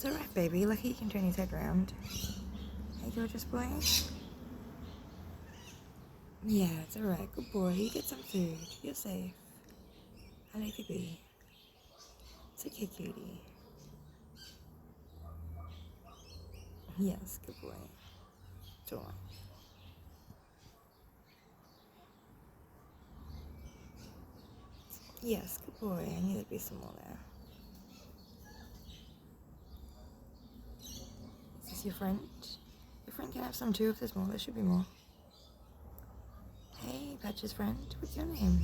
It's alright, baby. Lucky you can turn his head round. Hey, gorgeous boy. Yeah, it's alright. Good boy. You get some food. You're safe. How let you be. It's okay, cutie. Yes, good boy. Go on. Yes, good boy. I knew there'd be some more there. Is this your friend? Your friend can have some too if there's more. There should be more. Hey, Patch's friend. What's your name?